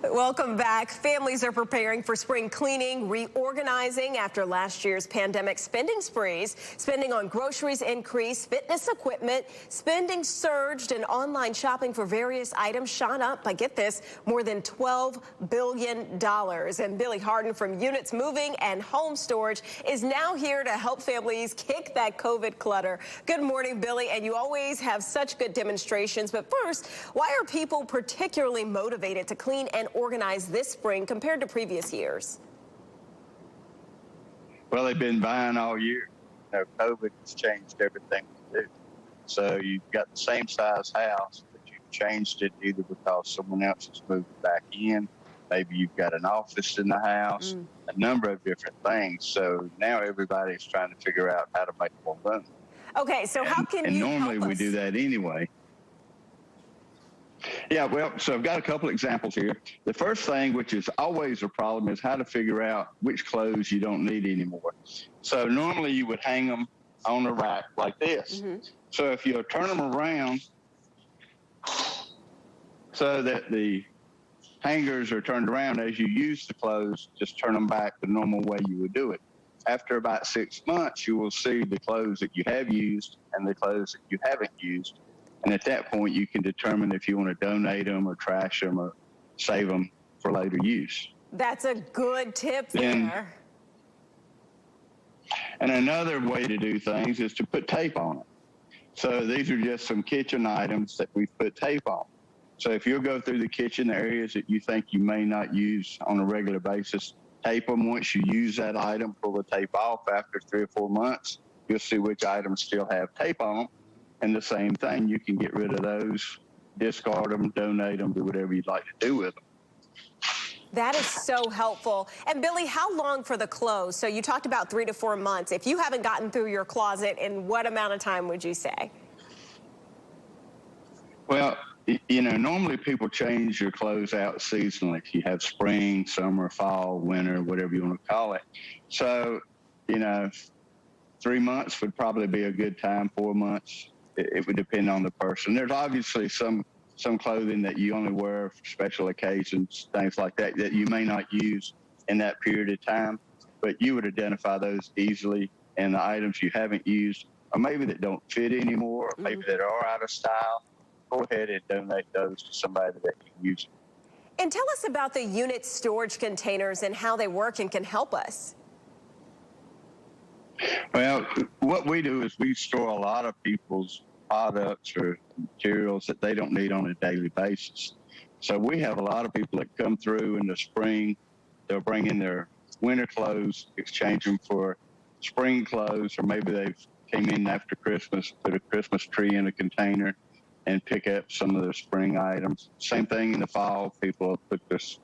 Welcome back. Families are preparing for spring cleaning, reorganizing after last year's pandemic spending sprees. Spending on groceries increased, fitness equipment, spending surged, and online shopping for various items shot up by, get this, more than $12 billion. And Billy Hardin from Units Moving and Home Storage is now here to help families kick that COVID clutter. Good morning, Billy, and you always have such good demonstrations. But first, why are people particularly motivated to clean and organize this spring compared to previous years? Well, they've been buying all year. COVID has changed everything we do. So you've got the same size house, but you've changed it either because someone else has moved back in. Maybe you've got an office in the house, a number of different things. So now everybody's trying to figure out how to make more room. Okay, so how can you normally help us? We do that anyway. Yeah, well, so I've got a couple examples here. The first thing, which is always a problem, is how to figure out which clothes you don't need anymore. So normally you would hang them on a rack like this. So if you turn them around so that the hangers are turned around as you use the clothes, just turn them back the normal way you would do it. After about 6 months, you will see the clothes that you have used and the clothes that you haven't used. And at that point, you can determine if you want to donate them or trash them or save them for later use. That's a good tip there. And another way to do things is to put tape on it. So these are just some kitchen items that we've put tape on. So if you'll go through the kitchen areas that you think you may not use on a regular basis, tape them. Once you use that item, pull the tape off after 3 or 4 months, you'll see which items still have tape on them. And the same thing, you can get rid of those, discard them, donate them, do whatever you'd like to do with them. That is so helpful. And Billy, how long for the clothes? So you talked about 3 to 4 months. If you haven't gotten through your closet, in what amount of time would you say? Well, you know, normally people change your clothes out seasonally. You have spring, summer, fall, winter, whatever you want to call it. So, you know, 3 months would probably be a good time, 4 months. It would depend on the person. There's obviously some clothing that you only wear for special occasions, things like that, that you may not use in that period of time, but you would identify those easily. And the items you haven't used, or maybe that don't fit anymore, or maybe that are out of style, go ahead and donate those to somebody that can use them. And tell us about the unit storage containers and how they work and can help us. Well, what we do is we store a lot of people's products or materials that they don't need on a daily basis. So we have a lot of people that come through in the spring. They'll bring in their winter clothes, exchange them for spring clothes, or maybe they've came in after Christmas, put a Christmas tree in a container and pick up some of their spring items. Same thing in the fall. People put this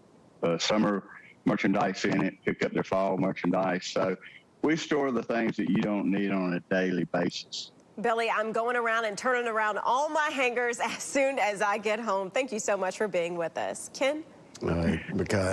summer merchandise in it, pick up their fall merchandise. So we store the things that you don't need on a daily basis. Billy, I'm going around and turning around all my hangers as soon as I get home. Thank you so much for being with us. Ken? All right, because